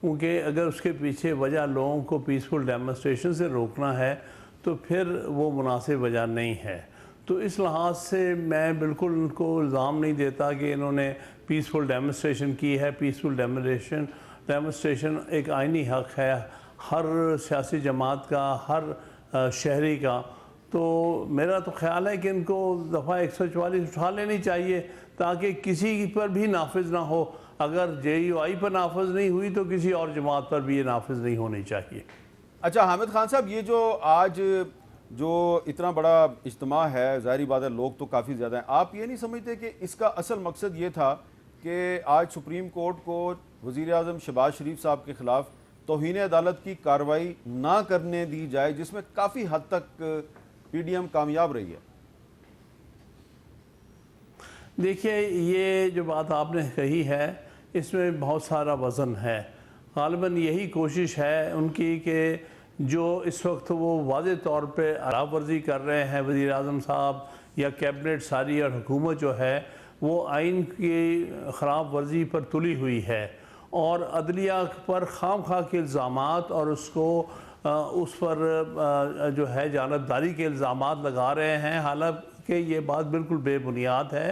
کیونکہ اگر اس کے پیچھے وجہ لوگوں کو پیسفل ڈیمونسٹریشن سے روکنا ہے تو پھر وہ مناسب وجہ نہیں ہے. تو اس لحاظ سے میں بالکل ان کو الزام نہیں دیتا کہ انہوں نے پیسفل ڈیمونسٹریشن کی ہے. پیسفل ڈیمونسٹریشن ایک آئینی حق ہے ہر سیاسی جماعت کا، ہر شہری کا. تو میرا تو خیال ہے کہ ان کو دفعہ 144 اٹھا لینی چاہیے تاکہ کسی پر بھی نافذ نہ ہو. اگر JUI پر نافذ نہیں ہوئی تو کسی اور جماعت پر بھی یہ نافذ نہیں ہونی چاہیے. اچھا حامد خان صاحب، یہ جو آج جو اتنا بڑا اجتماع ہے، ظاہری بات ہے لوگ تو کافی زیادہ ہیں، آپ یہ نہیں سمجھتے کہ اس کا اصل مقصد یہ تھا کہ آج سپریم کورٹ کو وزیر اعظم شہباز شریف صاحب کے خلاف توہین عدالت کی کارروائی نہ کرنے دی جائے، جس میں کافی حد تک PDM کامیاب رہی ہے؟ دیکھیے، یہ جو بات آپ نے کہی ہے اس میں بہت سارا وزن ہے. غالباً یہی کوشش ہے ان کی کہ جو اس وقت وہ واضح طور پہ خلاف ورزی کر رہے ہیں وزیر اعظم صاحب یا کیبنٹ ساری اور حکومت جو ہے، وہ آئین کی خلاف ورزی پر تلی ہوئی ہے اور عدلیہ پر خام خواہ کے الزامات اور اس پر جو ہے جانبداری کے الزامات لگا رہے ہیں، حالانکہ یہ بات بالکل بے بنیاد ہے.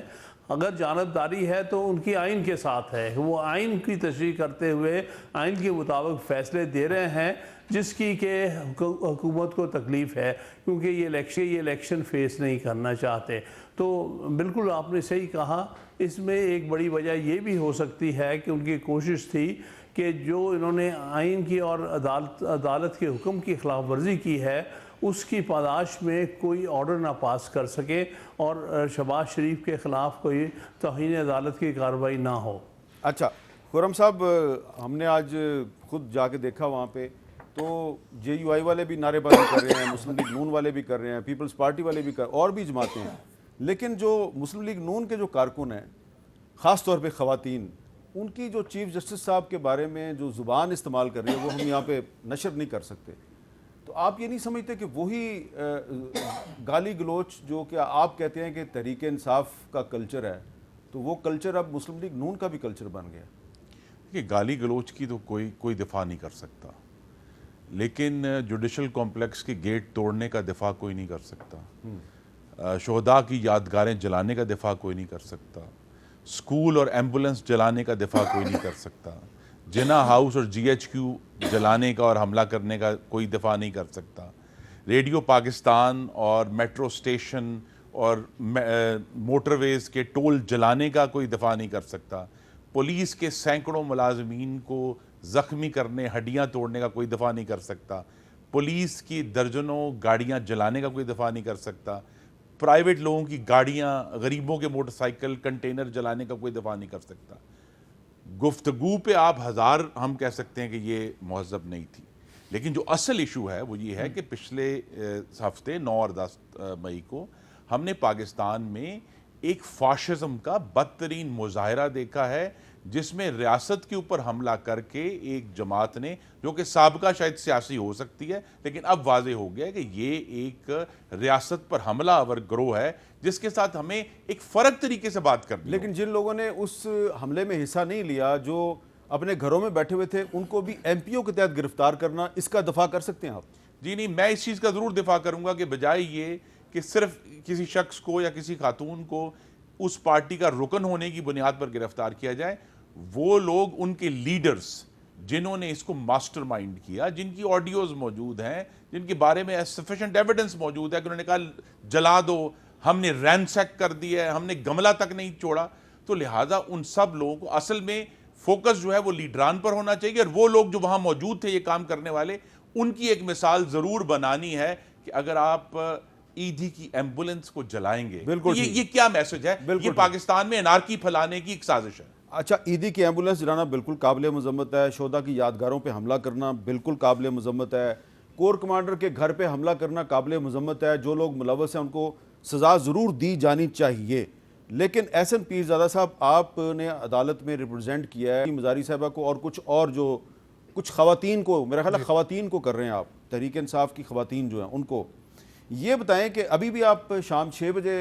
اگر جانبداری ہے تو ان کی آئین کے ساتھ ہے. وہ آئین کی تشریح کرتے ہوئے آئین کے مطابق فیصلے دے رہے ہیں جس کی کہ حکومت کو تکلیف ہے کیونکہ یہ الیکشن فیس نہیں کرنا چاہتے. تو بالکل آپ نے صحیح کہا. اس میں ایک بڑی وجہ یہ بھی ہو سکتی ہے کہ ان کی کوشش تھی کہ جو انہوں نے آئین کی اور عدالت کے حکم کی خلاف ورزی کی ہے اس کی پاداش میں کوئی آرڈر نہ پاس کر سکے اور شہباز شریف کے خلاف کوئی توہین عدالت کی کارروائی نہ ہو. اچھا خرم صاحب، ہم نے آج خود جا کے دیکھا وہاں پہ، تو JUI والے بھی نعرے بازی کر رہے ہیں، مسلم لیگ نون والے بھی کر رہے ہیں، پیپلز پارٹی والے بھی اور بھی جماعتیں ہیں. لیکن جو مسلم لیگ نون کے جو کارکن ہیں، خاص طور پہ خواتین، ان کی جو چیف جسٹس صاحب کے بارے میں جو زبان استعمال کر رہی ہے وہ ہم یہاں پہ نشر نہیں کر سکتے. تو آپ یہ نہیں سمجھتے کہ وہی گالی گلوچ جو کہ آپ کہتے ہیں کہ تحریک انصاف کا کلچر ہے، تو وہ کلچر اب مسلم لیگ نون کا بھی کلچر بن گیا؟ کہ گالی گلوچ کی تو کوئی دفاع نہیں کر سکتا، لیکن جوڈیشل کمپلیکس کے گیٹ توڑنے کا دفاع کوئی نہیں کر سکتا. شہداء کی یادگاریں جلانے کا دفاع کوئی نہیں کر سکتا. اسکول اور ایمبولنس جلانے کا دفاع کوئی نہیں کر سکتا. جنا ہاؤس اور GHQ جلانے کا اور حملہ کرنے کا کوئی دفاع نہیں کر سکتا. ریڈیو پاکستان اور میٹرو اسٹیشن اور موٹر ویز کے ٹول جلانے کا کوئی دفاع نہیں کر سکتا. پولیس کے سینکڑوں ملازمین کو زخمی کرنے، ہڈیاں توڑنے کا کوئی دفاع نہیں کر سکتا. پولیس کی درجنوں گاڑیاں جلانے کا کوئی دفاع نہیں کر سکتا. پرائیویٹ لوگوں کی گاڑیاں، غریبوں کے موٹر سائیکل، کنٹینر جلانے کا کوئی دفاع نہیں کر سکتا. گفتگو پہ آپ ہزار ہم کہہ سکتے ہیں کہ یہ مہذب نہیں تھی، لیکن جو اصل ایشو ہے وہ یہ ہے کہ پچھلے ہفتے 9 اور 10 مئی کو ہم نے پاکستان میں ایک فاشزم کا بدترین مظاہرہ دیکھا ہے، جس میں ریاست کے اوپر حملہ کر کے ایک جماعت نے، جو کہ سابقہ شاید سیاسی ہو سکتی ہے لیکن اب واضح ہو گیا کہ یہ ایک ریاست پر حملہ آور گروہ ہے جس کے ساتھ ہمیں ایک فرق طریقے سے بات کرنی. لیکن جن لوگوں نے اس حملے میں حصہ نہیں لیا، جو اپنے گھروں میں بیٹھے ہوئے تھے، ان کو بھی MPO کے تحت گرفتار کرنا، اس کا دفاع کر سکتے ہیں آپ؟ جی نہیں، میں اس چیز کا ضرور دفاع کروں گا کہ بجائے یہ کہ صرف کسی شخص کو یا کسی خاتون کو اس پارٹی کا رکن ہونے کی بنیاد پر گرفتار کیا جائے، وہ لوگ، ان کے لیڈرز جنہوں نے اس کو ماسٹر مائنڈ کیا، جن کی آڈیوز موجود ہیں، جن کے بارے میں سفیشنٹ ایویڈنس موجود ہے کہ انہوں نے کہا جلا دو، ہم نے رینسیک کر دیا ہے، ہم نے گملہ تک نہیں چھوڑا، تو لہٰذا ان سب لوگوں کو اصل میں فوکس جو ہے وہ لیڈران پر ہونا چاہیے، اور وہ لوگ جو وہاں موجود تھے یہ کام کرنے والے، ان کی ایک مثال ضرور بنانی ہے کہ اگر آپ ایدھی کی ایمبولنس کو جلائیں گے، یہ کیا میسج ہے؟ یہ پاکستان میں انارکی پھیلانے کی ایک سازش ہے. اچھا، ایدھی کی ایمبولنس جلانا بالکل قابل مذمت ہے، شہداء کی یادگاروں پہ حملہ کرنا بالکل قابل مذمت ہے، کور کمانڈر کے گھر پہ حملہ کرنا قابل مذمت ہے، جو لوگ ملوث ہیں ان کو سزا ضرور دی جانی چاہیے. لیکن احسن پیرزادہ صاحب، آپ نے عدالت میں ریپرزینٹ کیا ہے مزاری صاحبہ کو اور کچھ خواتین کو، میرا خیال ہے خواتین کو کر رہے ہیں آپ، تحریک انصاف کی خواتین جو ہیں ان کو. یہ بتائیں کہ ابھی بھی آپ شام 6 بجے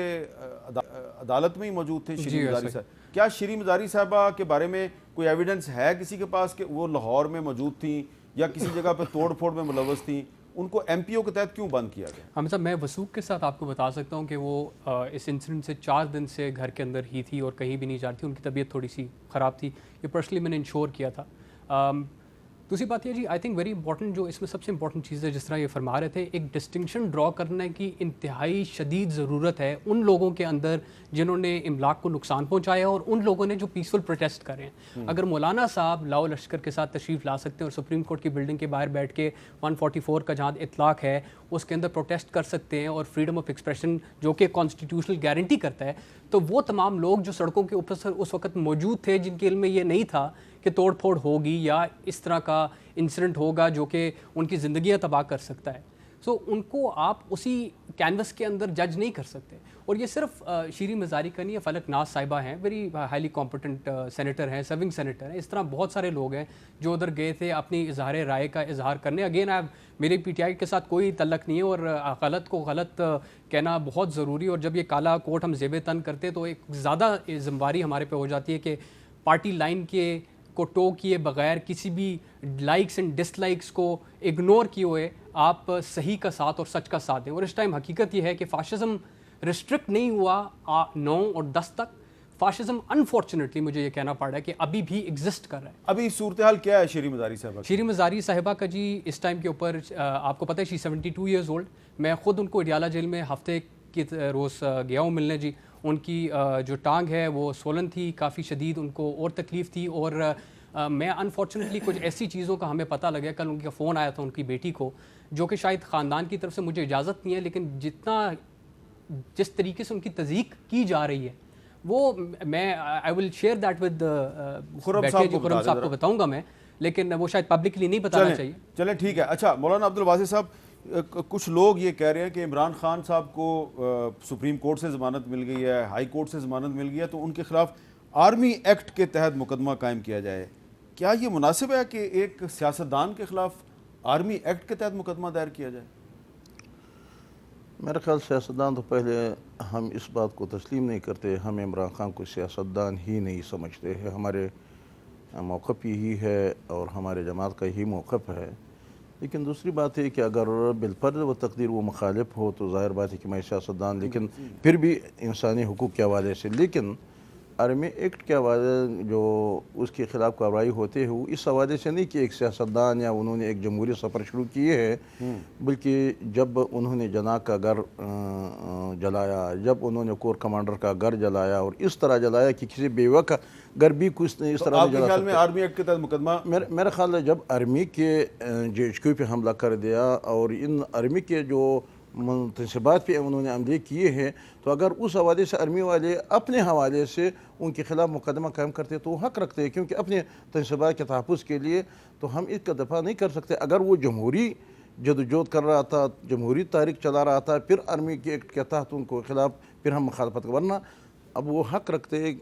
عدالت میں ہی موجود تھے شریف مزاری صاحب، کیا شیریں مزاری صاحبہ کے بارے میں کوئی ایویڈنس ہے کسی کے پاس کہ وہ لاہور میں موجود تھیں یا کسی جگہ پہ توڑ پھوڑ میں ملوث تھیں؟ ان کو ایم پی او کے تحت کیوں بند کیا گیا؟ حامد صاحب میں وثوق کے ساتھ آپ کو بتا سکتا ہوں کہ وہ اس انسیڈنٹ سے 4 دن سے گھر کے اندر ہی تھی اور کہیں بھی نہیں جا رہی تھی. ان کی طبیعت تھوڑی سی خراب تھی. یہ پرسنلی میں نے انشور کیا تھا. دوسری بات یہ جی آئی تھنک ویری امپورٹنٹ جو اس میں سب سے امپورٹنٹ چیز ہے جس طرح یہ فرما رہے تھے ایک ڈسٹنکشن ڈرا کرنے کی انتہائی شدید ضرورت ہے ان لوگوں کے اندر جنہوں نے املاک کو نقصان پہنچایا اور ان لوگوں نے جو پیسفل پروٹیسٹ کر رہے ہیں. اگر مولانا صاحب لاؤ لشکر کے ساتھ تشریف لا سکتے ہیں اور سپریم کورٹ کی بلڈنگ کے باہر بیٹھ کے 144 کا جہاں اطلاق ہے اس کے اندر پروٹیسٹ کر سکتے ہیں اور فریڈم آف ایکسپریشن جو کہ کانسٹیٹیوشنل گارنٹی کرتا ہے, تو وہ تمام لوگ جو سڑکوں کے اوپر اس وقت موجود تھے جن کے علم میں یہ نہیں تھا کہ توڑ پھوڑ ہوگی یا اس طرح کا انسیڈنٹ ہوگا جو کہ ان کی زندگیاں تباہ کر سکتا ہے, سو ان کو آپ اسی کینوس کے اندر جج نہیں کر سکتے. اور یہ صرف شیریں مزاری کا نہیں ہے, فلک ناز صاحبہ ہیں, ویری ہائیلی کمپٹنٹ سینیٹر ہیں, سرونگ سینیٹر ہیں. اس طرح بہت سارے لوگ ہیں جو ادھر گئے تھے اپنی اظہار رائے کا اظہار کرنے. اگین میرے پی ٹی آئی کے ساتھ کوئی تعلق نہیں ہے اور غلط کو غلط کہنا بہت ضروری, اور جب یہ کالا کوٹ ہم زیب تن کرتے تو ایک زیادہ ذمہ داری ہمارے پہ ہو جاتی ہے کہ پارٹی لائن کے کو ٹو کیے بغیر کسی بھی لائکس اینڈ ڈس لائکس کو اگنور کیے ہوئے آپ صحیح کا ساتھ اور سچ کا ساتھ دیں. اور اس ٹائم حقیقت یہ ہے کہ فاشزم ریسٹرکٹ نہیں ہوا 9 اور 10 تک. فاشزم انفارچونیٹلی مجھے یہ کہنا پڑ رہا ہے کہ ابھی بھی ایگزسٹ کر رہا ہے. ابھی صورتحال کیا ہے شیریں مزاری صاحبہ؟ شیریں مزاری صاحبہ کا جی اس ٹائم کے اوپر آپ کو پتہ ہے شی 72 ایئرز اولڈ. میں خود ان کو اڈیالہ جیل میں ہفتے کے روز گیا ہوں ملنے. جی ان کی جو ٹانگ ہے وہ سولن تھی, کافی شدید ان کو اور تکلیف تھی, اور میں انفارچونیٹلی کچھ ایسی چیزوں کا ہمیں پتہ لگا. کل ان کا فون آیا تھا ان کی بیٹی کو, جو کہ شاید خاندان کی طرف سے مجھے اجازت نہیں ہے, لیکن جس طریقے سے ان کی تضحیق کی جا رہی ہے وہ میں آئی ول شیئر دیٹ ود خرم صاحب کو بتاؤں گا میں, لیکن وہ شاید پبلکلی نہیں بتانا چاہیے. چلیں ٹھیک ہے. اچھا مولانا عبدالواسی صاحب, کچھ لوگ یہ کہہ رہے ہیں کہ عمران خان صاحب کو سپریم کورٹ سے ضمانت مل گئی ہے, ہائی کورٹ سے ضمانت مل گئی ہے, تو ان کے خلاف آرمی ایکٹ کے تحت مقدمہ قائم کیا جائے. کیا یہ مناسب ہے کہ ایک سیاستدان کے خلاف آرمی ایکٹ کے تحت مقدمہ دائر کیا جائے؟ میرے خیال سیاستدان تو پہلے ہم اس بات کو تسلیم نہیں کرتے. ہم عمران خان کو سیاستدان ہی نہیں سمجھتے ہیں. ہمارے موقف یہی ہے اور ہمارے جماعت کا یہی موقف ہے. لیکن دوسری بات ہے کہ اگر بالفرض و تقدیر وہ مخالف ہو تو ظاہر بات ہے کہ میں سیاستدان, لیکن پھر بھی انسانی حقوق کے حوالے سے, لیکن آرمی ایکٹ کے حوالے جو اس کے خلاف کارروائی ہوتے ہیں وہ اس حوالے سے نہیں کہ ایک سیاستدان یا انہوں نے ایک جمہوری سفر شروع کیے ہے, بلکہ جب انہوں نے جناح کا گھر جلایا, جب انہوں نے کور کمانڈر کا گھر جلایا, اور اس طرح جلایا کہ کسی بیوہ کا گھر بھی کچھ اس طرح آپ کے خیال میں آرمی ایکٹ کے تحت مقدمہ؟ میرا خیال ہے جب آرمی کے JHQ پہ حملہ کر دیا اور ان آرمی کے جو منتخبات پہ انہوں نے عملے کیے ہیں, تو اگر اس حوالے سے آرمی والے اپنے حوالے سے ان کے خلاف مقدمہ قائم کرتے تو وہ حق رکھتے ہیں, کیونکہ اپنے تنصیبات کے تحفظ کے لیے تو ہم اس کا دفاع نہیں کر سکتے. اگر وہ جمہوری جدوجہد کر رہا تھا, جمہوری تاریخ چلا رہا تھا, پھر آرمی کے ایکٹ کے تحت ان کو خلاف پھر ہم مخالفت, ورنہ اب وہ حق رکھتے ہیں.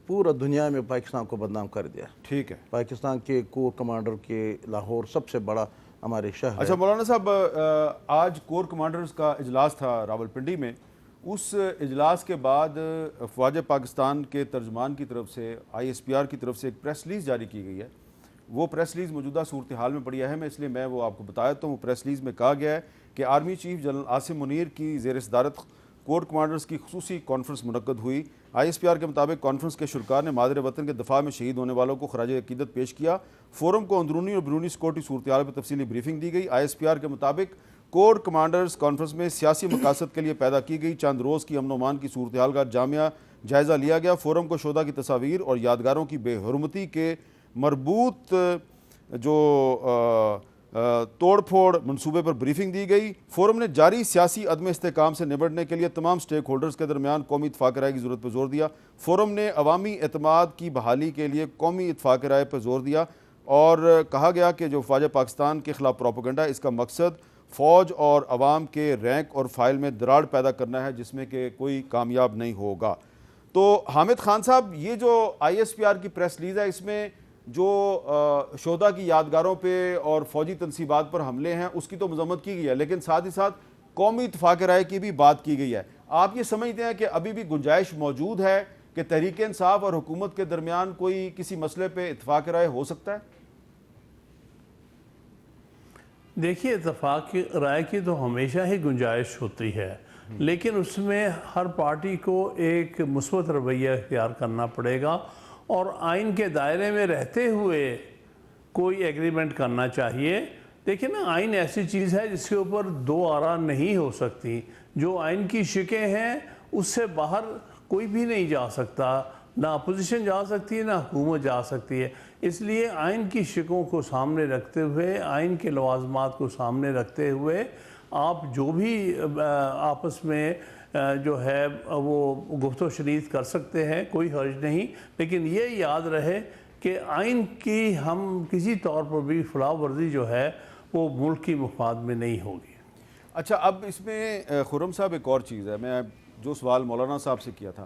پورا دنیا میں پاکستان کو بدنام کر دیا. ٹھیک ہے. پاکستان کے کور کمانڈر کے لاہور سب سے بڑا ہمارے شہر. اچھا مولانا صاحب, آج کور کمانڈرز کا اجلاس تھا راولپنڈی میں. اس اجلاس کے بعد فوج پاکستان کے ترجمان کی طرف سے ISPR کی طرف سے ایک پریس ریلیز جاری کی گئی ہے. وہ پریس ریلیز موجودہ صورتحال میں پڑی ہے, میں اس لیے میں وہ آپ کو بتا دیتا ہوں. وہ پریس ریلیز میں کہا گیا ہے کہ army chief general Asim Munir کی زیر صدارت کور کمانڈرز کی خصوصی کانفرنس منعقد ہوئی. ISPR کے مطابق کانفرنس کے شرکاء نے مادر وطن کے دفاع میں شہید ہونے والوں کو خراج عقیدت پیش کیا. فورم کو اندرونی اور بیرونی سیکورٹی صورتحال پر تفصیلی بریفنگ دی گئی. ISPR کے مطابق کور کمانڈرز کانفرنس میں سیاسی مقاصد کے لیے پیدا کی گئی چند روز کی امن و امان کی صورتحال کا جامعہ جائزہ لیا گیا. فورم کو شہداء کی تصاویر اور یادگاروں کی بے حرمتی کے مربوط جو توڑ پھوڑ منصوبے پر بریفنگ دی گئی. فورم نے جاری سیاسی عدم استحکام سے نمٹنے کے لیے تمام سٹیک ہولڈرز کے درمیان قومی اتفاق رائے کی ضرورت پر زور دیا. فورم نے عوامی اعتماد کی بحالی کے لیے قومی اتفاق رائے پر زور دیا اور کہا گیا کہ جو فوج پاکستان کے خلاف پروپیگنڈا, اس کا مقصد فوج اور عوام کے رینک اور فائل میں دراڑ پیدا کرنا ہے جس میں کہ کوئی کامیاب نہیں ہوگا. تو حامد خان صاحب, یہ جو ISPR کی پریس ریلیز ہے اس میں جو شہداء کی یادگاروں پہ اور فوجی تنصیبات پر حملے ہیں اس کی تو مذمت کی گئی ہے, لیکن ساتھ ہی ساتھ قومی اتفاق رائے کی بھی بات کی گئی ہے. آپ یہ سمجھتے ہیں کہ ابھی بھی گنجائش موجود ہے کہ تحریک انصاف اور حکومت کے درمیان کوئی کسی مسئلے پہ اتفاق رائے ہو سکتا ہے؟ دیکھیے اتفاق کی رائے کی تو ہمیشہ ہی گنجائش ہوتی ہے، لیکن اس میں ہر پارٹی کو ایک مثبت رویہ اختیار کرنا پڑے گا اور آئین کے دائرے میں رہتے ہوئے کوئی ایگریمنٹ کرنا چاہیے۔ دیکھیں نا، آئین ایسی چیز ہے جس کے اوپر دو آراء نہیں ہو سکتی۔ جو آئین کی شقیں ہیں اس سے باہر کوئی بھی نہیں جا سکتا، نہ اپوزیشن جا سکتی ہے نہ حکومت جا سکتی ہے۔ اس لیے آئین کی شقوں کو سامنے رکھتے ہوئے، آئین کے لوازمات کو سامنے رکھتے ہوئے آپ جو بھی آپس میں جو ہے وہ گفت و شنید کر سکتے ہیں، کوئی حرج نہیں، لیکن یہ یاد رہے کہ آئین کی ہم کسی طور پر بھی خلاف ورزی جو ہے وہ ملک کی مفاد میں نہیں ہوگی۔ اچھا، اب اس میں خرم صاحب ایک اور چیز ہے، میں جو سوال مولانا صاحب سے کیا تھا،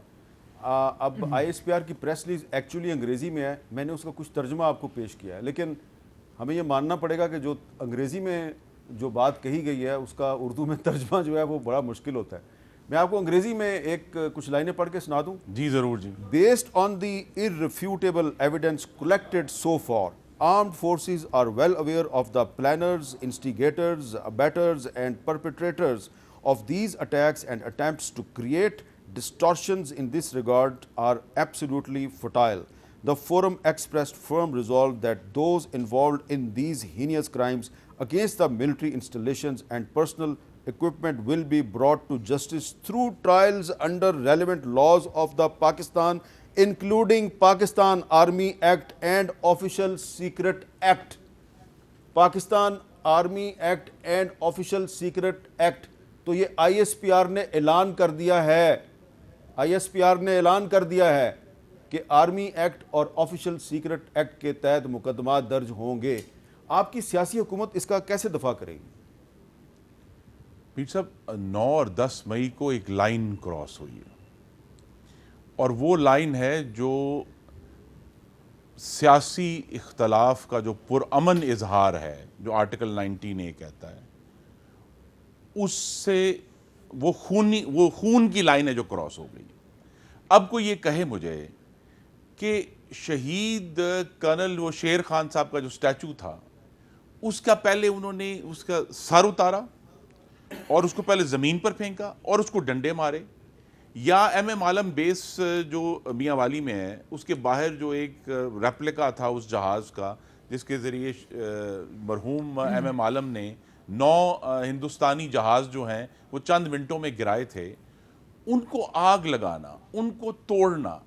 اب آئی ایس پی آر کی پریس ریلیز ایکچولی انگریزی میں ہے، میں نے اس کا کچھ ترجمہ آپ کو پیش کیا ہے، لیکن ہمیں یہ ماننا پڑے گا کہ جو انگریزی میں جو بات کہی گئی ہے اس کا اردو میں ترجمہ جو ہے وہ بڑا مشکل ہوتا ہے۔ میں آپ کو انگریزی میں ایک کچھ لائنیں پڑھ کے سنا دوں؟ جی ضرور جی۔ Based on the irrefutable evidence collected so far, armed forces are well aware of the planners, instigators, abettors and perpetrators of these attacks, and attempts to create distortions in this regard are absolutely futile. The forum expressed firm resolve that those involved in these heinous crimes against the military installations and personal equipment will be brought to justice through trials under relevant laws of the Pakistan, including Pakistan Army Act and Official Secret Act. Pakistan Army Act and Official Secret Act. تو یہ I S P R نے اعلان کر دیا ہے، I S P R نے اعلان کر دیا ہے کہ آرمی ایکٹ اور آفیشل سیکرٹ ایکٹ کے تحت مقدمات درج ہوں گے۔ آپ کی سیاسی حکومت اس کا کیسے دفاع کرے گی؟ پیر صاحب 9 اور 10 مئی کو ایک لائن کراس ہوئی ہے، اور وہ لائن ہے جو سیاسی اختلاف کا جو پرامن اظہار ہے، جو آرٹیکل 19A کہتا ہے، اس سے وہ خون کی لائن ہے جو کراس ہو گئی۔ اب کوئی یہ کہے مجھے کہ شہید کرنل وہ شیر خان صاحب کا جو سٹیچو تھا، اس کا پہلے انہوں نے اس کا سر اتارا اور اس کو پہلے زمین پر پھینکا اور اس کو ڈنڈے مارے، یا ایم ایم عالم بیس جو میاں والی میں ہے اس کے باہر جو ایک ریپلیکا تھا اس جہاز کا جس کے ذریعے مرحوم ایم ایم عالم نے 9 ہندوستانی جہاز جو ہیں وہ چند منٹوں میں گرائے تھے، ان کو آگ لگانا، ان کو توڑنا،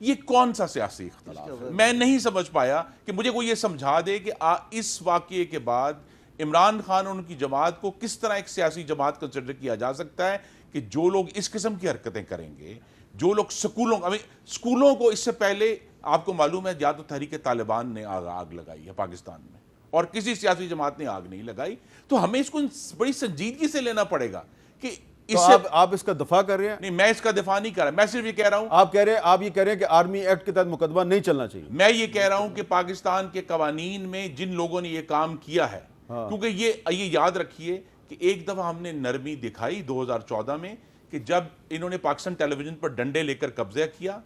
یہ کون سا سیاسی اختلاف ہے؟ میں نہیں سمجھ پایا کہ مجھے کوئی یہ سمجھا دے کہ اس واقعے کے بعد عمران خان اور ان کی جماعت کو کس طرح ایک سیاسی جماعت کنسیڈر کیا جا سکتا ہے کہ جو لوگ اس قسم کی حرکتیں کریں گے، جو لوگ سکولوں کو اس سے پہلے آپ کو معلوم ہے یا تو تحریک طالبان نے آگ لگائی ہے پاکستان میں اور کسی سیاسی جماعت نے آگ نہیں لگائی، تو ہمیں اس کو بڑی سنجیدگی سے لینا پڑے گا کہ تو آپ اس کا دفاع کر رہے ہیں؟ نہیں، میں اس کا دفاع نہیں کر رہا، میں صرف یہ کہہ رہا ہوں آپ یہ کہہ رہے ہیں کہ آرمی ایکٹ کے تحت مقدمہ نہیں چلنا چاہیے۔ میں یہ کہہ رہا ہوں کہ پاکستان کے قوانین میں جن لوگوں نے یہ کام کیا ہے، کیونکہ یہ یاد رکھیے کہ ایک دفعہ ہم نے نرمی دکھائی 2014 میں کہ جب انہوں نے پاکستان ٹیلی ویژن پر ڈنڈے لے کر قبضہ کیا،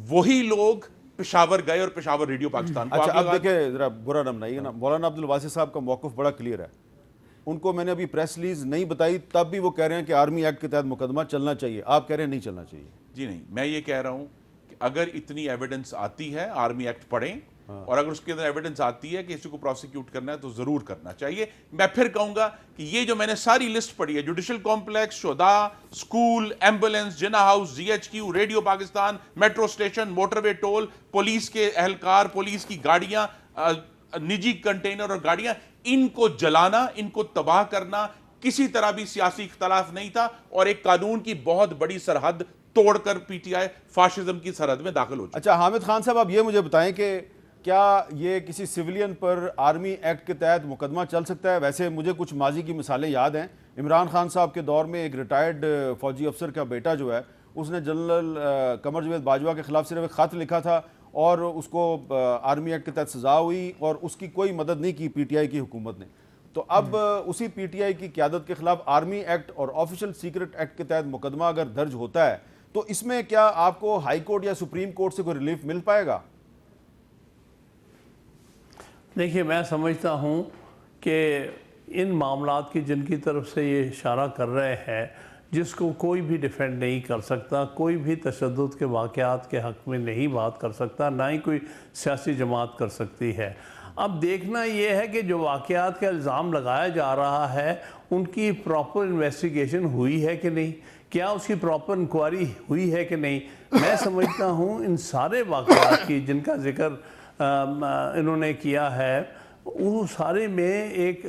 وہی لوگ پشاور گئے اور پشاور ریڈیو پاکستان کو اچھا اب دیکھیں ذرا برا نہ منائیے نا، مولانا عبدالواسع صاحب کا موقف بڑا کلیئر ہے، ان کو میں نے ابھی پریس ریلیز نہیں بتائی تب بھی وہ کہہ رہے ہیں کہ آرمی ایکٹ کے تحت مقدمہ چلنا چاہیے، آپ کہہ رہے ہیں نہیں چلنا چاہیے۔ جی نہیں، میں یہ کہہ رہا ہوں کہ اگر اتنی ایویڈنس آتی ہے آرمی ایکٹ پڑھیں، اور اگر اس کے اندر ایویڈنس آتی ہے کہ کسی کو پروسیکیوٹ کرنا ہے تو ضرور کرنا چاہیے۔ میں پھر کہوں گا کہ یہ جو میں نے ساری لسٹ پڑھی ہے، جوڈیشل کمپلیکس، شہداء، school, ambulance, Jinnah house, G H Q, radio Pakistan, metro station, motorway toll, police کے اہلکار، پولیس کی گاڑیاں، نجی کنٹینر اور گاڑیاں، ان کو جلانا، ان کو تباہ کرنا کسی طرح بھی سیاسی اختلاف نہیں تھا، اور ایک قانون کی بہت بڑی سرحد توڑ کر پی ٹی آئی فاشزم کی سرحد میں داخل ہو چکی۔ اچھا حامد خان صاحب، آپ یہ مجھے بتائیں کہ کیا یہ کسی سویلین پر آرمی ایکٹ کے تحت مقدمہ چل سکتا ہے؟ ویسے مجھے کچھ ماضی کی مثالیں یاد ہیں، عمران خان صاحب کے دور میں ایک ریٹائرڈ فوجی افسر کا بیٹا جو ہے اس نے جنرل قمر جاوید باجوہ کے خلاف صرف ایک خط لکھا تھا اور اس کو آرمی ایکٹ کے تحت سزا ہوئی اور اس کی کوئی مدد نہیں کی پی ٹی آئی کی حکومت نے۔ تو اب اسی پی ٹی آئی کی قیادت کے خلاف آرمی ایکٹ اور آفیشل سیکرٹ ایکٹ کے تحت مقدمہ اگر درج ہوتا ہے تو اس میں کیا آپ کو ہائی کورٹ یا سپریم کورٹ سے کوئی ریلیف مل پائے گا؟ دیکھیے میں سمجھتا ہوں کہ ان معاملات کی جن کی طرف سے یہ اشارہ کر رہے ہیں، جس کو کوئی بھی ڈیفینڈ نہیں کر سکتا، کوئی بھی تشدد کے واقعات کے حق میں نہیں بات کر سکتا، نہ ہی کوئی سیاسی جماعت کر سکتی ہے۔ اب دیکھنا یہ ہے کہ جو واقعات کا الزام لگایا جا رہا ہے ان کی پراپر انویسٹیگیشن ہوئی ہے کہ نہیں، کیا اس کی پراپر انکوائری ہوئی ہے کہ نہیں۔ میں سمجھتا ہوں ان سارے واقعات کی جن کا ذکر انہوں نے کیا ہے، وہ سارے میں ایک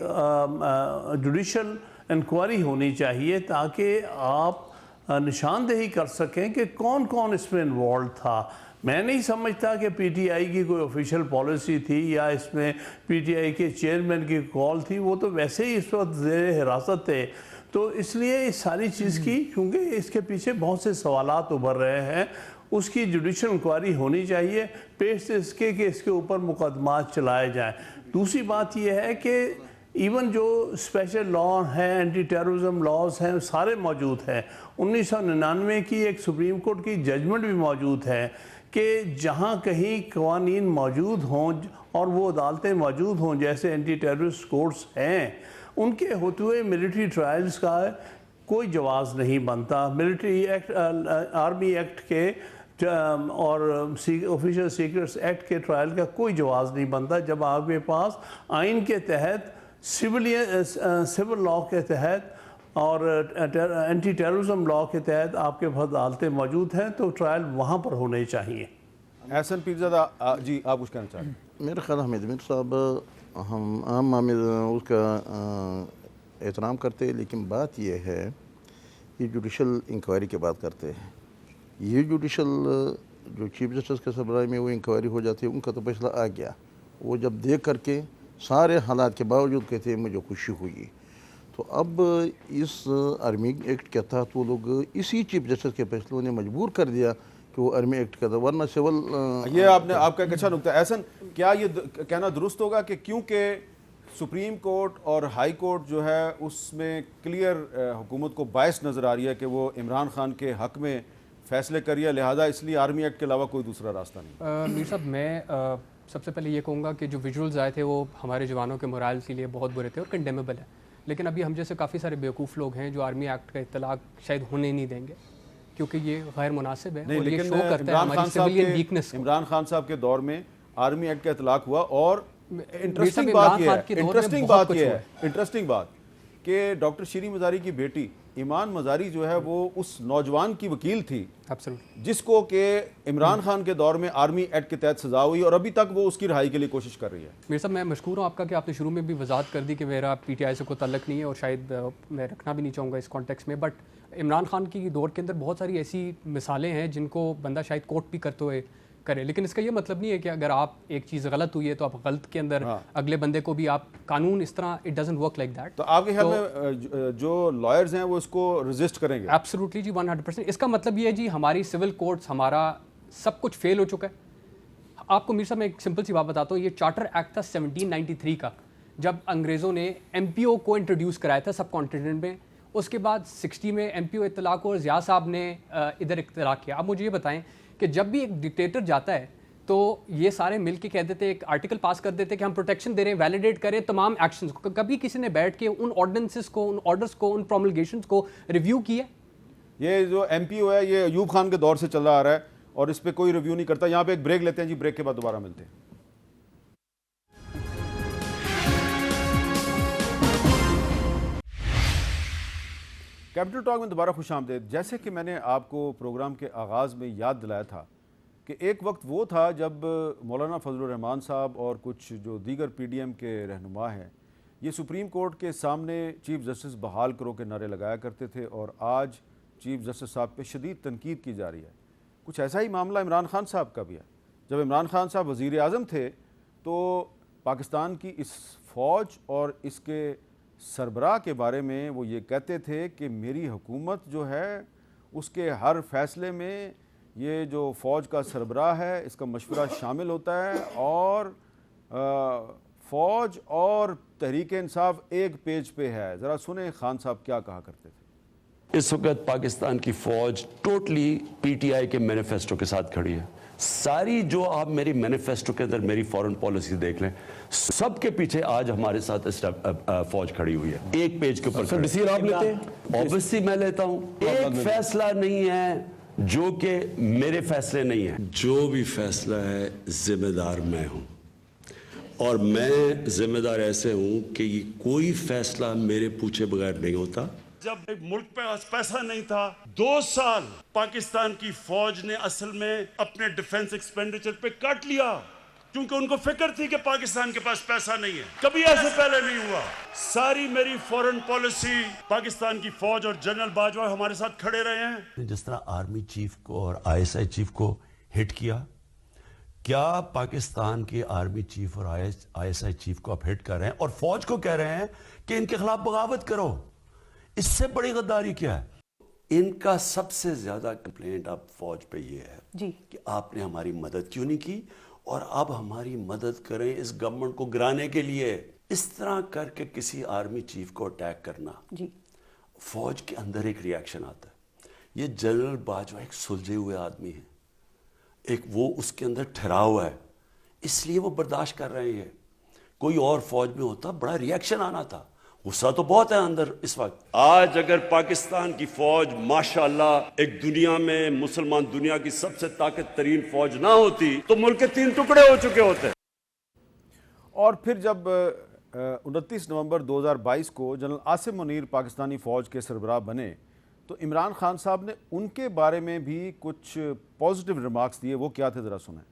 جوڈیشل انکوائری ہونی چاہیے تاکہ آپ نشاندہی کر سکیں کہ کون کون اس میں انوالوڈ تھا۔ میں نہیں سمجھتا کہ پی ٹی آئی کی کوئی آفیشیل پالیسی تھی یا اس میں پی ٹی آئی کے چیئرمین کی کال تھی، وہ تو ویسے ہی اس وقت زیر حراست تھے۔ تو اس لیے اس ساری چیز کی، کیونکہ اس کے پیچھے بہت سے سوالات ابھر رہے ہیں، اس کی جوڈیشل انکوائری ہونی چاہیے پیش اس کے کہ اس کے اوپر مقدمات چلائے جائیں۔ دوسری بات یہ ہے کہ ایون جو اسپیشل لا ہیں، اینٹی ٹیررزم لاز ہیں، سارے موجود ہیں۔ 1999 کی ایک سپریم کورٹ کی ججمنٹ بھی موجود ہے کہ جہاں کہیں قوانین موجود ہوں اور وہ عدالتیں موجود ہوں جیسے اینٹی ٹیررسٹ کورٹس ہیں، ان کے ہوتے ہوئے ملٹری ٹرائلز کا کوئی جواز نہیں بنتا۔ ملٹری ایکٹ، آرمی ایکٹ کے اور آفیشل سیکرٹس ایکٹ کے ٹرائل کا کوئی جواز نہیں بنتا جب آپ کے پاس آئین کے تحت، سول لا کے تحت اور اینٹی ٹیررزم لا کے تحت آپ کے پاس عدالتیں موجود ہیں، تو ٹرائل وہاں پر ہونے چاہیے۔ احسن پیرزادہ جی آپ کچھ کہنا چاہیں؟ میرے خیال حمید میر صاحب ہم عام اس کا احترام کرتے ہیں، لیکن بات یہ ہے یہ جوڈیشل انکوائری کی بات کرتے ہیں۔ یہ جوڈیشل جو چیف جسٹس کے سربراہی میں وہ انکوائری ہو جاتی ہے، ان کا تو فیصلہ آ گیا۔ وہ جب دیکھ کر کے سارے حالات کے باوجود کہتے ہیں مجھے خوشی ہوئی، تو اب اس آرمی ایکٹ کے تحت وہ لوگ اسی چیف جسٹس کے فیصلوں نے مجبور کر دیا کہ وہ آرمی ایکٹ کا تھا، ورنہ سول یہ آپ کا ایک اچھا نکتہ ہے۔ احسن، کیا یہ کہنا درست ہوگا کہ کیونکہ سپریم کورٹ اور ہائی کورٹ جو ہے اس میں کلیئر حکومت کو باعث نظر آ رہی ہے کہ وہ عمران خان کے حق میں فیصلے کریے، لہذا اس لیے آرمی ایکٹ کے علاوہ کوئی دوسرا راستہ نہیں؟ میر صاحب، میں سب سے پہلے یہ کہوں گا کہ جو ویژولز آئے تھے وہ ہمارے جوانوں کے مورائل کے لیے بہت برے تھے اور کنڈیمیبل ہے، لیکن ابھی ہم جیسے کافی سارے بیوقوف لوگ ہیں جو آرمی ایکٹ کا اطلاق شاید ہونے نہیں دیں گے کیونکہ یہ غیر مناسب ہے اور یہ شو کرتا ہے ہماری سویلین ویکنس کو۔ عمران خان صاحب کے دور میں آرمی ایکٹ کا اطلاق ہوا، اور انٹرسٹنگ بات کہ ڈاکٹر شیریں مزاری کی بیٹی ایمان مزاری جو ہے وہ اس نوجوان کی وکیل تھی جس کو کہ عمران خان کے دور میں آرمی ایکٹ کے تحت سزا ہوئی، اور ابھی تک وہ اس کی رہائی کے لیے کوشش کر رہی ہے۔ میر صاحب، میں مشکور ہوں آپ کا کہ آپ نے شروع میں بھی وضاحت کر دی کہ میرا پی ٹی آئی سے کوئی تعلق نہیں ہے اور شاید میں رکھنا بھی نہیں چاہوں گا اس کانٹیکس میں، بٹ عمران خان کی دور کے اندر بہت ساری ایسی مثالیں ہیں جن کو بندہ شاید کوٹ بھی کرتے ہوئے کرے، لیکن اس کا یہ مطلب نہیں ہے کہ اگر آپ ایک چیز غلط ہوئی ہے تو آپ غلط کے اندر اگلے بندے کو بھی آپ قانون اس طرح it doesn't work like that. تو آپ کے خیال میں جو لائرز ہیں وہ اس کو ریزسٹ کریں گے؟ ایبسولوٹلی جی، 100%۔ اس کا مطلب یہ ہے جی ہماری سول کورٹس، ہمارا سب کچھ فیل ہو چکا ہے۔ آپ کو میر صاحب میں ایک سمپل سی بات بتاتا ہوں، یہ چارٹر ایکٹ تھا 1793 کا، جب انگریزوں نے ایم پی او کو انٹروڈیوس کرایا تھا سب کانٹیننٹ میں، اس کے بعد 60 میں ایم پی او اطلاق ہوا اور ضیاء صاحب نے ادھر اطلاق کیا۔ اب مجھے یہ بتائیں کہ جب بھی ایک ڈکٹیٹر جاتا ہے تو یہ سارے مل کے کہہ دیتے، ایک آرٹیکل پاس کر دیتے کہ ہم پروٹیکشن دے رہے ہیں، ویلیڈیٹ کریں تمام ایکشنز کو۔ کبھی کسی نے بیٹھ کے ان آرڈیننسز کو، ان آرڈرز کو، ان پروملگیشنز کو ریویو کیا؟ یہ جو ایم پی او ہے یہ ایوب خان کے دور سے چل رہا ہے اور اس پہ کوئی ریویو نہیں کرتا۔ یہاں پہ ایک بریک لیتے ہیں جی، بریک کے بعد دوبارہ ملتے ہیں۔ کیپٹل ٹاک میں دوبارہ خوش آمدید۔ جیسے کہ میں نے آپ کو پروگرام کے آغاز میں یاد دلایا تھا کہ ایک وقت وہ تھا جب مولانا فضل الرحمان صاحب اور کچھ جو دیگر پی ڈی ایم کے رہنما ہیں یہ سپریم کورٹ کے سامنے چیف جسٹس بحال کرو کے نعرے لگایا کرتے تھے، اور آج چیف جسٹس صاحب پہ شدید تنقید کی جا رہی ہے۔ کچھ ایسا ہی معاملہ عمران خان صاحب کا بھی ہے۔ جب عمران خان صاحب وزیر اعظم تھے تو پاکستان کی اس فوج اور اس کے سربراہ کے بارے میں وہ یہ کہتے تھے کہ میری حکومت جو ہے اس کے ہر فیصلے میں یہ جو فوج کا سربراہ ہے اس کا مشورہ شامل ہوتا ہے، اور فوج اور تحریک انصاف ایک پیج پہ ہے۔ ذرا سنیں خان صاحب کیا کہا کرتے تھے۔ اس وقت پاکستان کی فوج ٹوٹلی پی ٹی آئی کے مینیفیسٹو کے ساتھ کھڑی ہے. ساری جو آپ میری مینیفیسٹو کے اندر میری فورن پالیسی دیکھ لیں, سب کے پیچھے آج ہمارے ساتھ فوج کھڑی ہوئی ہے. ایک پیج کے اوپر ڈیسیژن آپ لیتے ہیں؟ اوبویسلی میں لیتا ہوں. ایک فیصلہ نہیں ہے جو کہ میرے فیصلے نہیں ہیں. جو بھی فیصلہ ہے ذمہ دار میں ہوں, اور میں ذمہ دار ایسے ہوں کہ یہ کوئی فیصلہ میرے پوچھے بغیر نہیں ہوتا. جب ایک ملک پہ پیسہ نہیں تھا, 2 سال پاکستان کی فوج نے اصل میں اپنے ڈیفنس ایکسپینڈیچر پہ کاٹ لیا, کیونکہ ان کو فکر تھی کہ پاکستان کے پاس پیسہ نہیں ہے. کبھی ایسے پہلے نہیں ہوا. ساری میری فورن پالیسی, پاکستان کی فوج اور جنرل باجوہ ہمارے ساتھ کھڑے رہے ہیں. جس طرح آرمی چیف کو اور آئی ایس آئی چیف کو ہٹ کیا, کیا پاکستان کے آرمی چیف اور آئی ایس آئی چیف کو آپ ہٹ کر رہے ہیں اور فوج کو کہہ رہے ہیں کہ ان کے خلاف بغاوت کرو؟ اس سے بڑی غداری کیا ہے؟ ان کا سب سے زیادہ کمپلینٹ اب فوج پہ یہ ہے کہ آپ نے ہماری مدد کیوں نہیں کی, اور اب ہماری مدد کریں اس گورنمنٹ کو گرانے کے لیے. اس طرح کر کے کسی آرمی چیف کو اٹیک کرنا, فوج کے اندر ایک ریاکشن آتا ہے. یہ جنرل باجوہ ایک سلجھے ہوئے آدمی ہیں, ایک وہ اس کے اندر ٹھہرا ہوا ہے, اس لیے وہ برداشت کر رہے ہیں. کوئی اور فوج میں ہوتا بڑا ریاکشن آنا تھا. غصہ تو بہت ہے اندر اس وقت. آج اگر پاکستان کی فوج ماشاءاللہ ایک دنیا میں مسلمان دنیا کی سب سے طاقت ترین فوج نہ ہوتی تو ملک کے 3 ٹکڑے ہو چکے ہوتے. اور پھر جب 29 نومبر 2022 کو جنرل عاصم منیر پاکستانی فوج کے سربراہ بنے تو عمران خان صاحب نے ان کے بارے میں بھی کچھ پازیٹیو ریمارکس دیے. وہ کیا تھے, ذرا سنیں.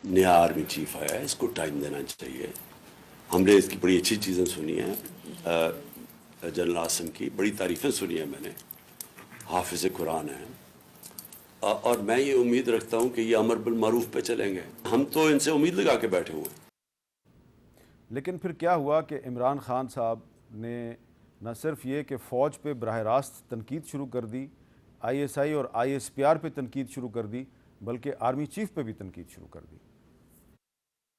نیا آرمی چیف آیا ہے, اس کو ٹائم دینا چاہیے. ہم نے اس کی بڑی اچھی چیزیں سنی ہیں, جنرل عاصم کی بڑی تعریفیں سنی ہیں میں نے, حافظ قرآن ہیں, اور میں یہ امید رکھتا ہوں کہ یہ امر بالمعروف پہ چلیں گے. ہم تو ان سے امید لگا کے بیٹھے ہوئے ہیں. لیکن پھر کیا ہوا کہ عمران خان صاحب نے نہ صرف یہ کہ فوج پہ براہ راست تنقید شروع کر دی, آئی ایس آئی اور آئی ایس پی آر پہ تنقید شروع کر دی, بلکہ آرمی چیف پہ بھی تنقید شروع کر دی.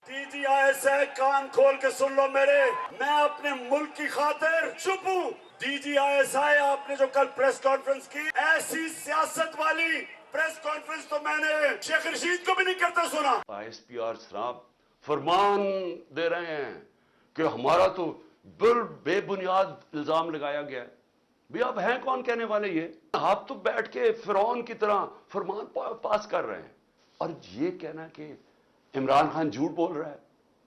D G I S I کان کھول کے سن لو میرے, میں اپنے ملک کی خاطر چپ ہوں. D G I S I, آپ نے جو کل پریس کانفرنس کی, ایسی سیاست والی پریس کانفرنس تو میں نے شیخ رشید کو بھی نہیں کرتے سنا. آئی ایس پی آر صاحب فرمان دے رہے ہیں کہ ہمارا تو بے بنیاد الزام لگایا گیا ہے. بھی آپ ہیں کون کہنے والے یہ؟ آپ تو بیٹھ کے فرعون کی طرح فرمان پاس کر رہے ہیں, اور یہ کہنا کہ عمران خان جھوٹ بول رہا ہے.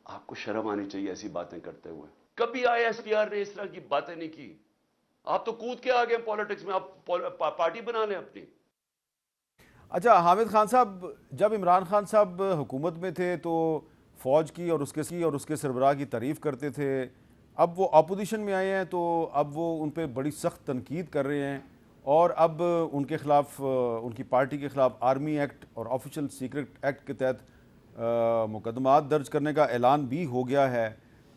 آپ کو شرم آنی چاہیے ایسی باتیں کرتے ہوئے. کبھی آئی ایس پی آر نے اس طرح کی باتیں نہیں کی. آپ تو کود کے آگے پالیٹکس میں, آپ پارٹی بنا لیں اپنی. اچھا حامد خان صاحب, جب عمران خان صاحب حکومت میں تھے تو فوج کی اور اس کے سربراہ کی تعریف کرتے تھے. اب وہ اپوزیشن میں آئے ہیں تو اب وہ ان پہ بڑی سخت تنقید کر رہے ہیں, اور اب ان کے خلاف, ان کی پارٹی کے خلاف آرمی ایکٹ اور آفیشل سیکرٹ ایکٹ کے تحت مقدمات درج کرنے کا اعلان بھی ہو گیا ہے.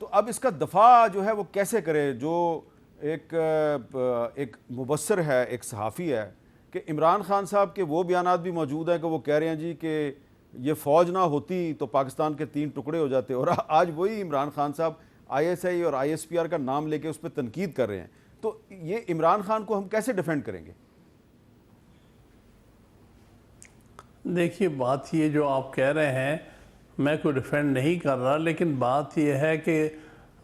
تو اب اس کا دفاع جو ہے وہ کیسے کرے, جو ایک مبصر ہے, ایک صحافی ہے, کہ عمران خان صاحب کے وہ بیانات بھی موجود ہیں کہ وہ کہہ رہے ہیں جی کہ یہ فوج نہ ہوتی تو پاکستان کے 3 ٹکڑے ہو جاتے, اور آج وہی عمران خان صاحب آئی ایس آئی اور آئی ایس پی آر کا نام لے کے اس پہ تنقید کر رہے ہیں. تو یہ عمران خان کو ہم کیسے ڈیفینڈ کریں گے؟ دیکھیے, بات یہ جو آپ کہہ رہے ہیں, میں کوئی ڈیفینڈ نہیں کر رہا, لیکن بات یہ ہے کہ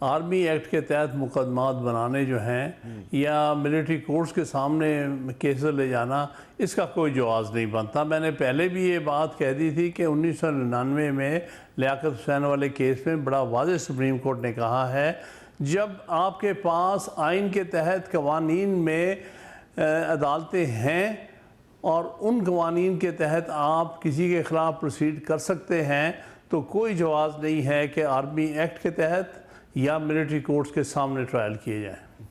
آرمی ایکٹ کے تحت مقدمات بنانے جو ہیں یا ملٹری کورٹس کے سامنے کیسز لے جانا, اس کا کوئی جواز نہیں بنتا. میں نے پہلے بھی یہ بات کہہ دی تھی کہ 1999 میں لیاقت حسین والے کیس میں بڑا واضح سپریم کورٹ نے کہا ہے, جب آپ کے پاس آئین کے تحت قوانین میں عدالتیں ہیں اور ان قوانین کے تحت آپ کسی کے خلاف پروسیڈ کر سکتے ہیں, تو کوئی جواز نہیں ہے کہ آرمی ایکٹ کے تحت یا ملٹری کورٹس کے سامنے ٹرائل کیے جائیں.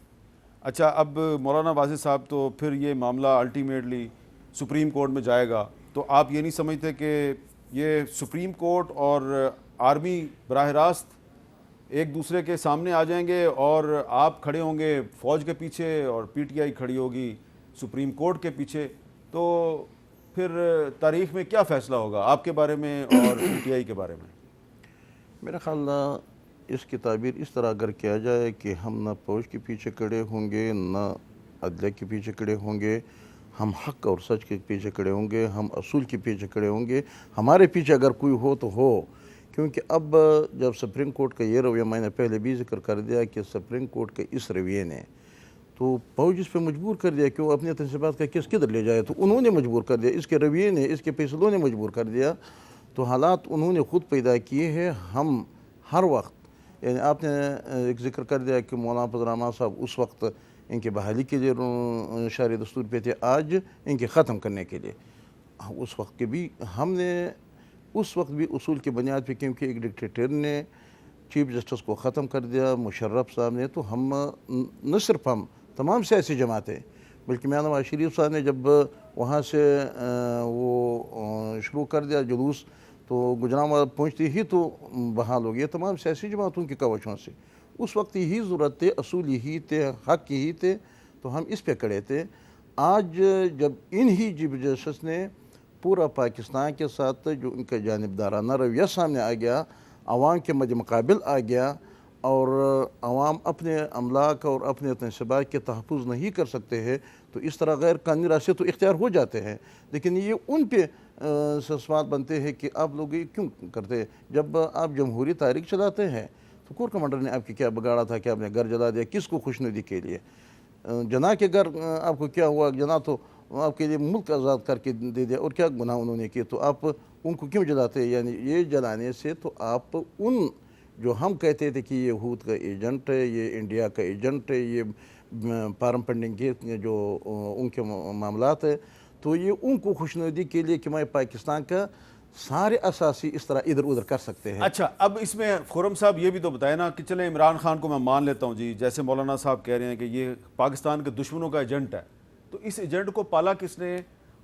اچھا, اب مولانا واضح صاحب, تو پھر یہ معاملہ الٹیمیٹلی سپریم کورٹ میں جائے گا, تو آپ یہ نہیں سمجھتے کہ یہ سپریم کورٹ اور آرمی براہ راست ایک دوسرے کے سامنے آ جائیں گے, اور آپ کھڑے ہوں گے فوج کے پیچھے اور پی ٹی آئی کھڑی ہوگی سپریم کورٹ کے پیچھے, تو پھر تاریخ میں کیا فیصلہ ہوگا آپ کے بارے میں اور پی ٹی آئی کے بارے میں؟ میرا خیال اس کی تعبیر اس طرح اگر کیا جائے کہ ہم نہ فوج کے پیچھے کھڑے ہوں گے نہ عدلیہ کے پیچھے کھڑے ہوں گے، ہم حق اور سچ کے پیچھے کھڑے ہوں گے، ہم اصول کے پیچھے کھڑے ہوں گے. ہمارے پیچھے اگر کوئی ہو تو ہو، کیونکہ اب جب سپریم کورٹ کا یہ رویہ، میں نے پہلے بھی ذکر کر دیا کہ سپریم کورٹ کے اس رویے نے تو فوج اس پہ مجبور کر دیا کہ وہ اپنے تنصیبات کا کیس کدھر لے جائے. تو انہوں نے مجبور کر دیا، اس کے رویے نے، اس کے فیصلوں نے مجبور کر دیا. تو حالات انہوں نے خود پیدا کیے ہیں. ہم ہر وقت، یعنی آپ نے ایک ذکر کر دیا کہ مولانا فضل الرحمان صاحب اس وقت ان کی بحالی کے لیے شرعی دستور پہ تھے، آج ان کے ختم کرنے کے لیے. اس وقت کے بھی ہم نے اس وقت بھی اصول کی بنیاد پہ، کیونکہ ایک ڈکٹیٹر نے چیف جسٹس کو ختم کر دیا، مشرف صاحب نے، تو ہم نہ صرف ہم، تمام سیاسی جماعتیں، بلکہ میاں نواز شریف صاحب نے جب وہاں سے وہ شروع کر دیا جلوس، تو گجرانوالہ پہنچتی ہی تو بحال ہو گیا تمام سیاسی جماعتوں کی کوششوں سے. اس وقت یہی ضرورت تھے، اصول یہی تھے، حق یہی تھے، تو ہم اس پہ کھڑے تھے. آج جب انہی چیف جسٹس نے پورا پاکستان کے ساتھ جو ان کا جانبدارانہ رویہ سامنے آ گیا، عوام کے مد مقابل آ گیا، اور عوام اپنے املاک اور اپنے تنصیبات کے تحفظ نہیں کر سکتے ہیں، تو اس طرح غیر قانونی راستے تو اختیار ہو جاتے ہیں. لیکن یہ ان پہ سوال بنتے ہیں کہ آپ لوگ یہ کیوں کرتے ہیں؟ جب آپ جمہوری تاریخ چلاتے ہیں تو کور کمانڈر نے آپ کی کیا بگاڑا تھا کہ آپ نے گھر جلا دیا؟ کس کو خوشنودی کے لیے؟ جناح کے گھر آپ کو کیا ہوا؟ جناح تو آپ کے لیے ملک آزاد کر کے دے دیا، اور کیا گناہ انہوں نے کیے؟ تو آپ ان کو کیوں جلاتے ہیں؟ یعنی یہ جلانے سے تو آپ ان جو ہم کہتے تھے کہ یہ یہود کا ایجنٹ ہے، یہ انڈیا کا ایجنٹ ہے، یہ فارم فنڈنگ کے جو ان کے معاملات ہیں، تو یہ ان کو خوشنودی کے لیے کہ میں پاکستان کا سارے اساسی اس طرح ادھر ادھر کر سکتے ہیں. اچھا، اب اس میں خرم صاحب یہ بھی تو بتائیں نا کہ چلیں عمران خان کو میں مان لیتا ہوں جی، جیسے مولانا صاحب کہہ رہے ہیں کہ یہ پاکستان کے دشمنوں کا ایجنٹ ہے، تو اس ایجنٹ کو پالا کس نے؟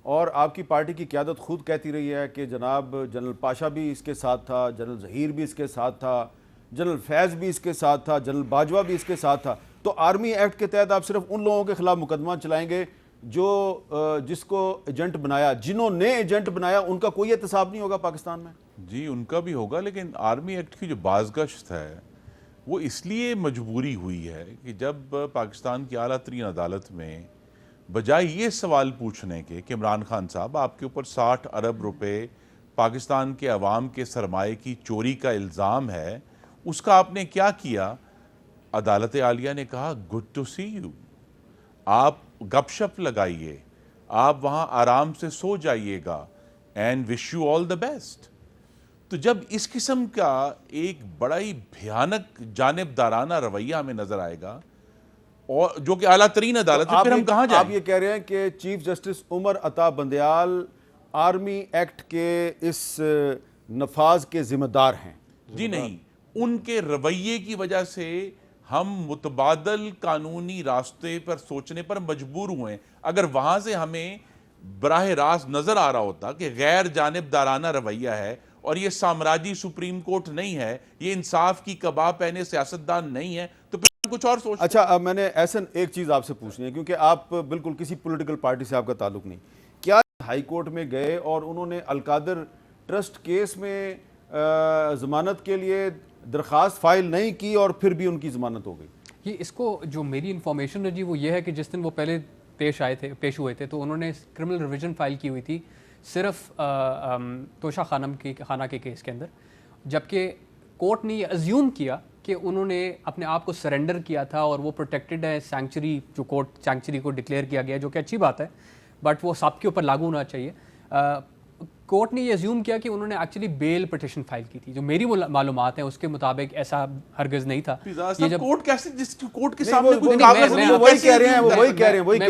اور آپ کی پارٹی کی قیادت خود کہتی رہی ہے کہ جناب جنرل پاشا بھی اس کے ساتھ تھا، جنرل ظہیر بھی اس کے ساتھ تھا، جنرل فیض بھی اس کے ساتھ تھا، جنرل باجوہ بھی اس کے ساتھ تھا. تو آرمی ایکٹ کے تحت آپ صرف ان لوگوں کے خلاف مقدمہ چلائیں گے جو جس کو ایجنٹ بنایا، جنہوں نے ایجنٹ بنایا، ان کا کوئی احتساب نہیں ہوگا پاکستان میں؟ جی ان کا بھی ہوگا، لیکن آرمی ایکٹ کی جو بازگشت ہے وہ اس لیے مجبوری ہوئی ہے کہ جب پاکستان کی اعلیٰ ترین عدالت میں بجائے یہ سوال پوچھنے کے کہ عمران خان صاحب آپ کے اوپر 60 ارب روپے پاکستان کے عوام کے سرمایے کی چوری کا الزام ہے، اس کا آپ نے کیا کیا؟ عدالت عالیہ نے کہا گڈ ٹو سی یو، آپ گپ شپ لگائیے، آپ وہاں آرام سے سو جائیے گا، and wish you all the best. تو جب اس قسم کا ایک بڑا ہی بھیانک جانبدارانہ رویہ ہمیں نظر آئے گا، اور جو کہ اعلیٰ ترین عدالت ہے، پھر ہم کہاں جائیں؟ آپ یہ کہہ رہے ہیں کہ chief justice Umar Ata Bandial army act کے اس نفاذ کے ذمہ دار ہیں؟ جی نہیں، ان کے رویے کی وجہ سے ہم متبادل قانونی راستے پر سوچنے پر مجبور ہوئے. اگر وہاں سے ہمیں براہ راست نظر آ رہا ہوتا کہ غیر جانبدارانہ رویہ ہے اور یہ سامراجی سپریم کورٹ نہیں ہے، یہ انصاف کی کباب پہنے سیاستدان نہیں ہے، تو پھر کچھ اور سوچتے. اچھا، اب میں نے احسن ایک چیز آپ سے پوچھنی ہے، کیونکہ آپ بالکل کسی پولیٹیکل پارٹی سے آپ کا تعلق نہیں. کیا ہائی کورٹ میں گئے اور انہوں نے القادر ٹرسٹ کیس میں ضمانت کے لیے درخواست فائل نہیں کی اور پھر بھی ان کی ضمانت ہو گئی؟ یہ اس کو جو میری انفارمیشن ہے جی وہ یہ ہے کہ جس دن وہ پہلے پیش ہوئے تھے تو انہوں نے کرمنل ریویژن فائل کی ہوئی تھی صرف توشہ خانہ کے کیس کے اندر، جبکہ کورٹ نے یہ ازیوم کیا کہ انہوں نے اپنے آپ کو سرنڈر کیا تھا اور وہ پروٹیکٹڈ ہے، سینکچری جو کورٹ سینکچری کو ڈکلیئر کیا گیا، جو کہ اچھی بات ہے، بٹ وہ سب کے اوپر لاگو ہونا چاہیے. کورٹ نے یہ ازیوم کیا کہ انہوں نے ایکچولی بیل پٹیشن فائل کی تھی. جو میری معلومات ہیں اس کے مطابق ایسا ہرگز نہیں تھا. یہ جب کورٹ کیسے جس کورٹ کے سامنے وہی کہہ رہے ہیں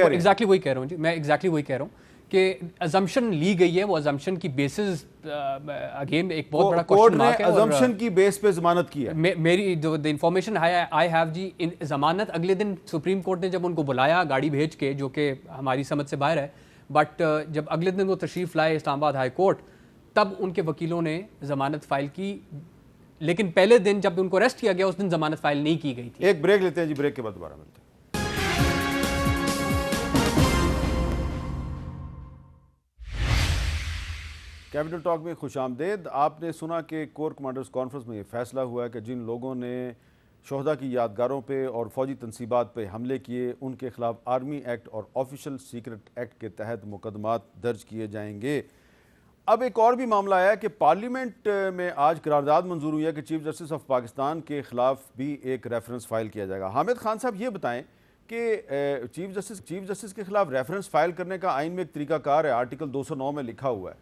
ایگزیکٹلی وہی کہہ رہا ہوں جی، میں ایگزیکٹلی وہی کہہ رہا ہوں کہ ازمپشن لی گئی ہے، وہ ازمپشن کی بیسز اگین ایک بہت بڑا کوسچن مارک ہے. ازمپشن کی بیس پہ ضمانت کی ہے. میری جو انفارمیشن آئی ہیو جی، ضمانت اگلے دن سپریم کورٹ نے جب ان کو بلایا گاڑی بھیج کے، جو کہ ہماری سمجھ سے باہر ہے، بٹ جب اگلے دن وہ تشریف لائے اسلام آباد ہائی کورٹ، تب ان کے وکیلوں نے ضمانت فائل کی، لیکن پہلے دن جب ان کو اریسٹ کیا گیا اس دن ضمانت فائل نہیں کی گئی تھی. ایک بریک لیتے ہیں جی، بریک کے بعد دوبارہ ملتے ہیں. کیپٹل ٹاک میں خوش آمدید. آپ نے سنا کہ کور کمانڈرز کانفرنس میں یہ فیصلہ ہوا ہے کہ جن لوگوں نے شہداء کی یادگاروں پہ اور فوجی تنصیبات پہ حملے کیے، ان کے خلاف آرمی ایکٹ اور آفیشل سیکرٹ ایکٹ کے تحت مقدمات درج کیے جائیں گے۔ اب ایک اور بھی معاملہ آیا کہ پارلیمنٹ میں آج قرارداد منظور ہوئی ہے کہ چیف جسٹس آف پاکستان کے خلاف بھی ایک ریفرنس فائل کیا جائے گا۔ حامد خان صاحب یہ بتائیں کہ چیف جسٹس کے خلاف ریفرنس فائل کرنے کا آئین میں ایک طریقہ کار ہے، آرٹیکل 209 میں لکھا ہوا ہے۔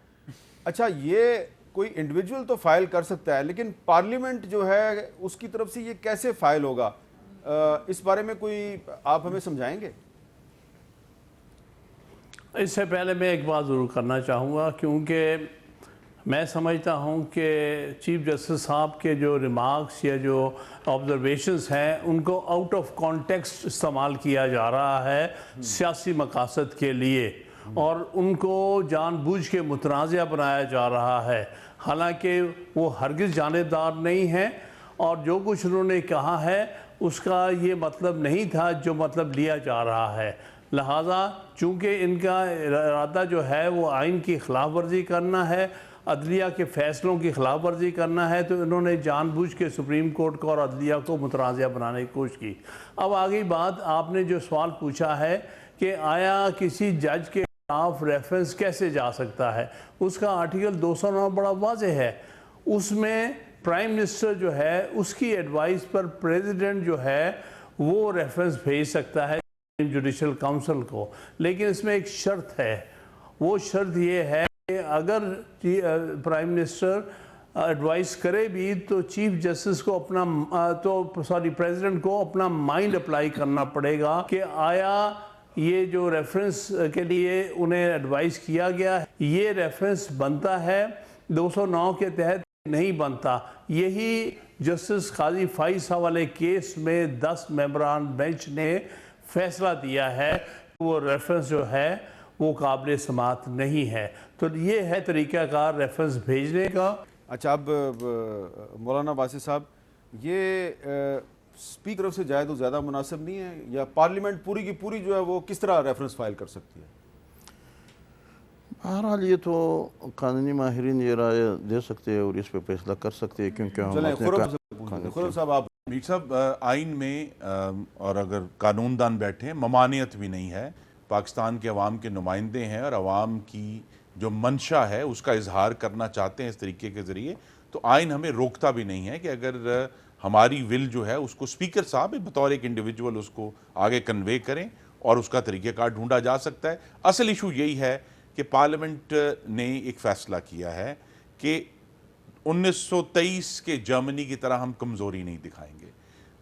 اچھا، یہ کوئی انڈیویجول تو فائل کر سکتا ہے، لیکن پارلیمنٹ جو ہے اس کی طرف سے یہ کیسے فائل ہوگا؟ اس بارے میں کوئی آپ ہمیں سمجھائیں گے؟ اس سے پہلے میں ایک بات ضرور کرنا چاہوں گا، کیونکہ میں سمجھتا ہوں کہ چیف جسٹس صاحب کے جو ریمارکس یا جو آبزرویشنز ہیں ان کو آؤٹ آف کانٹیکسٹ استعمال کیا جا رہا ہے سیاسی مقاصد کے لیے، اور ان کو جان بوجھ کے متنازع بنایا جا رہا ہے، حالانکہ وہ ہرگز جانبدار نہیں ہیں، اور جو کچھ انہوں نے کہا ہے اس کا یہ مطلب نہیں تھا جو مطلب لیا جا رہا ہے۔ لہٰذا چونکہ ان کا ارادہ جو ہے وہ آئین کی خلاف ورزی کرنا ہے، عدلیہ کے فیصلوں کی خلاف ورزی کرنا ہے، تو انہوں نے جان بوجھ کے سپریم کورٹ کو اور عدلیہ کو متنازع بنانے کی کوشش کی۔ اب آگئی بات، آپ نے جو سوال پوچھا ہے کہ آیا کسی جج کے خلاف ریفرنس کیسے جا سکتا ہے، اس کا آرٹیکل 209 بڑا واضح ہے۔ اس میں پرائم منسٹر جو ہے اس کی ایڈوائس پر پریزیڈنٹ جو ہے وہ ریفرنس بھیج سکتا ہے جوڈیشل کاؤنسل کو، لیکن اس میں ایک شرط ہے۔ وہ شرط یہ ہے کہ اگر پرائم منسٹر ایڈوائس کرے بھی تو چیف جسٹس کو پریزیڈنٹ کو اپنا مائنڈ اپلائی کرنا پڑے گا کہ آیا یہ جو ریفرنس کے لیے انہیں ایڈوائس کیا گیا ہے یہ ریفرنس بنتا ہے 209 کے تحت نہیں بنتا۔ یہی جسٹس قاضی فائز صاحب والے کیس میں 10 ممبران بینچ نے فیصلہ دیا ہے، وہ ریفرنس جو ہے وہ قابل سماعت نہیں ہے۔ تو یہ ہے طریقہ کار ریفرنس بھیجنے کا۔ اچھا، اب مولانا واسع صاحب، یہ اسپیکر سے جائے تو زیادہ مناسب نہیں ہے، یا پارلیمنٹ پوری کی پوری جو ہے وہ کس طرح ریفرنس فائل کر سکتی ہے؟ بہرحال یہ تو قانونی ماہرین یہ رائے دے سکتے ہیں اور اس پہ فیصلہ کر سکتے ہیں، کیونکہ ہم خرم صاحب آپ میر صاحب، آئین میں اور اگر قانون دان بیٹھے ممانعت بھی نہیں ہے، پاکستان کے عوام کے نمائندے ہیں اور عوام کی جو منشا ہے اس کا اظہار کرنا چاہتے ہیں اس طریقے کے ذریعے، تو آئین ہمیں روکتا بھی نہیں ہے کہ اگر ہماری ول جو ہے اس کو اسپیکر صاحب بطور ایک انڈیویجول اس کو آگے کنوے کریں اور اس کا طریقہ کار ڈھونڈا جا سکتا ہے۔ اصل ایشو یہی ہے کہ پارلیمنٹ نے ایک فیصلہ کیا ہے کہ 1923 کے جرمنی کی طرح ہم کمزوری نہیں دکھائیں گے۔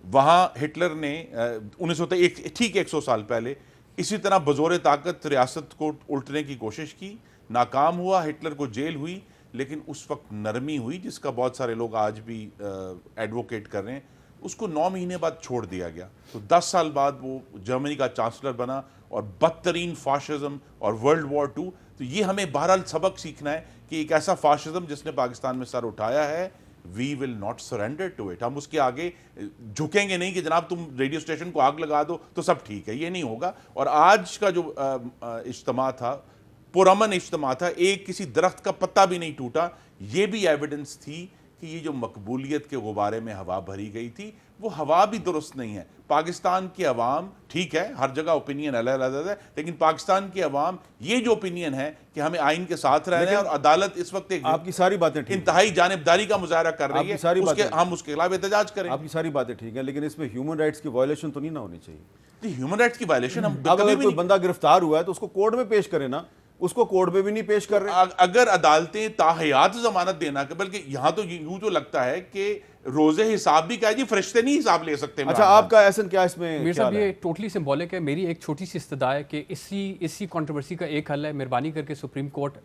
وہاں ہٹلر نے 1923 ٹھیک 100 سال پہلے اسی طرح بزور طاقت ریاست کو الٹنے کی کوشش کی، ناکام ہوا، ہٹلر کو جیل ہوئی، لیکن اس وقت نرمی ہوئی جس کا بہت سارے لوگ آج بھی ایڈووکیٹ کر رہے ہیں، اس کو 9 مہینے بعد چھوڑ دیا گیا۔ تو 10 سال بعد وہ جرمنی کا چانسلر بنا اور بدترین فاشزم اور ورلڈ وار 2۔ تو یہ ہمیں بہرحال سبق سیکھنا ہے کہ ایک ایسا فاشزم جس نے پاکستان میں سر اٹھایا ہے، we will not surrender to it, ہم اس کے آگے جھکیں گے نہیں کہ جناب تم ریڈیو اسٹیشن کو آگ لگا دو تو سب ٹھیک ہے، یہ نہیں ہوگا۔ اور آج کا جو اجتماع تھا پرامن اجتماع تھا، ایک کسی درخت کا پتا بھی نہیں ٹوٹا، یہ بھی ایویڈنس تھی کہ یہ جو مقبولیت کے غبارے میں ہوا بھری گئی تھی وہ ہوا بھی درست نہیں ہے۔ پاکستان کے عوام، ٹھیک ہے ہر جگہ اوپینین الگ الگ ہے، لیکن پاکستان کے عوام یہ جو اوپینین ہے کہ ہمیں آئین کے ساتھ رہنا ہے، اور عدالت اس وقت ایک آپ کی ساری باتیں ٹھیک انتہائی جانبداری کا مظاہرہ کر رہی ہے، ہم اس کے خلاف احتجاج کریں۔ آپ کی ساری باتیں ٹھیک ہیں، لیکن اس میں ہیومن رائٹس کی وائلیشن تو نہیں نہ ہونی چاہیے۔ ہیومن رائٹس کی وائلیشن ہم اگر کوئی بندہ گرفتار ہوا ہے تو اس کو کورٹ میں پیش کرے نا، اس کو کورٹ میں بھی نہیں پیش کر رہے۔ اگر عدالتیں تاحیات ضمانت دینا کہ بلکہ یہاں تو یوں تو لگتا ہے کہ روزے حساب بھی کہا جی فرشتے نہیں حساب لے سکتے۔ اچھا، آپ کا ایسن کیا اس میں؟ میر صاحب یہ ٹوٹلی سمبولک ہے۔ میری ایک چھوٹی سی استدعا ہے کہ اسی کنٹروورسی کا ایک حل ہے، مہربانی کر کے supreme court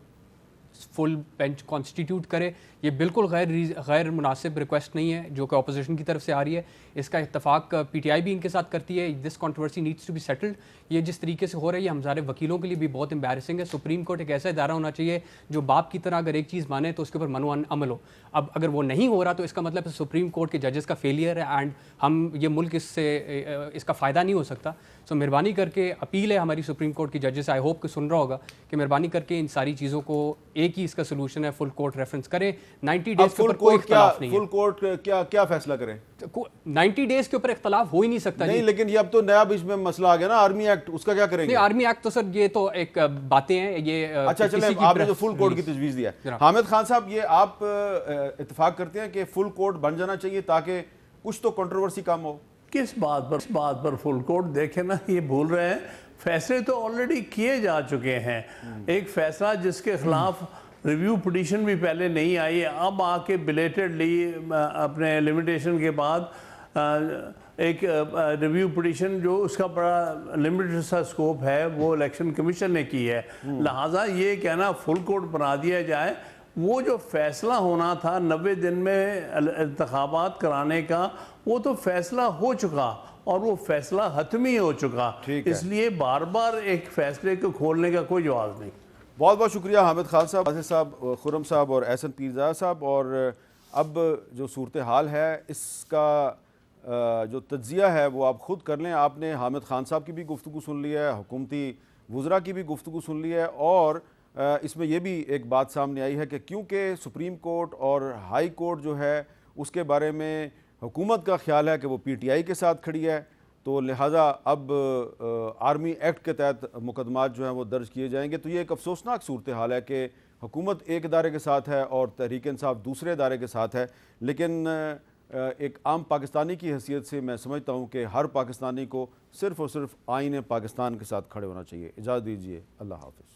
full bench constituted کرے۔ یہ بالکل غیر مناسب ریکویسٹ نہیں ہے جو کہ اپوزیشن کی طرف سے آ رہی ہے، اس کا اتفاق پی ٹی آئی بھی ان کے ساتھ کرتی ہے۔ This controversy needs to be settled. یہ جس طریقے سے ہو رہا ہے یہ ہمارے وکیلوں کے لیے بھی بہت امبیرسنگ ہے۔ سپریم کورٹ ایک ایسا ادارہ ہونا چاہیے جو باپ کی طرح اگر ایک چیز مانے تو اس کے اوپر منو عمل ہو۔ اب اگر وہ نہیں ہو رہا تو اس کا مطلب سپریم کورٹ کے ججز کا فیلئر ہے، اینڈ ہم یہ ملک اس کا فائدہ نہیں ہو سکتا۔ سو مہربانی کر کے اپیل ہے ہماری سپریم کورٹ کی ججز، آئی ہوپ کہ سن رہا ہوگا، کہ مہربانی کر کے ان ساری چیزوں کو ایک ایک ہی اس کا سلوشن ہے فل کورٹ ریفرنس کریں. 90 ڈیز کے فل اوپر کوئی اختلاف نہیں ہے. فل کورٹ کیا فیصلہ کریں؟ 90 ڈیز کے اوپر اختلاف ہو ہی نہیں سکتا. نہیں لیکن یہ اب تو نیا بیچ میں مسئلہ آ گیا نا آرمی ایکٹ, اس کا کیا کریں گے؟ نہیں آرمی ایکٹ تو سر یہ تو ایک باتیں ہیں. یہ اچھا چلیں, آپ نے جو فل کورٹ کی تجویز دیا ہے, حامد خان صاحب یہ آپ اتفاق کرتے ہیں کہ فل کورٹ بن جانا چاہیے تاکہ کچھ تو کنٹروورسی کم ہو؟ کس بات پر فل کورٹ؟ دیکھیں نا, یہ بھول رہے ہیں فیصلے تو آلریڈی کیے جا چکے ہیں. ایک فیصلہ جس کے خلاف ریویو پٹیشن بھی پہلے نہیں آئی ہے, اب آ کے بلیٹڈلی اپنے لیمیٹیشن کے بعد ایک ریویو پٹیشن جو اس کا بڑا لمیٹڈ سا سکوپ ہے وہ الیکشن کمیشن نے کی ہے. لہٰذا یہ کہنا فل کورٹ بنا دیا جائے, وہ جو فیصلہ ہونا تھا 90 دن میں انتخابات کرانے کا وہ تو فیصلہ ہو چکا اور وہ فیصلہ حتمی ہو چکا. اس لیے بار بار ایک فیصلے کو کھولنے کا کوئی جواز نہیں. بہت بہت شکریہ حامد خان صاحب, آصف صاحب, خرم صاحب اور احسن پیرزادہ صاحب. اور اب جو صورتحال ہے اس کا جو تجزیہ ہے وہ آپ خود کر لیں. آپ نے حامد خان صاحب کی بھی گفتگو سن لی ہے, حکومتی وزراء کی بھی گفتگو سن لی ہے, اور اس میں یہ بھی ایک بات سامنے آئی ہے کہ کیونکہ سپریم کورٹ اور ہائی کورٹ جو ہے اس کے بارے میں حکومت کا خیال ہے کہ وہ پی ٹی آئی کے ساتھ کھڑی ہے, تو لہٰذا اب آرمی ایکٹ کے تحت مقدمات جو ہیں وہ درج کیے جائیں گے. تو یہ ایک افسوسناک صورتحال ہے کہ حکومت ایک ادارے کے ساتھ ہے اور تحریک انصاف دوسرے ادارے کے ساتھ ہے. لیکن ایک عام پاکستانی کی حیثیت سے میں سمجھتا ہوں کہ ہر پاکستانی کو صرف اور صرف آئین پاکستان کے ساتھ کھڑے ہونا چاہیے. اجازت دیجیے, اللہ حافظ.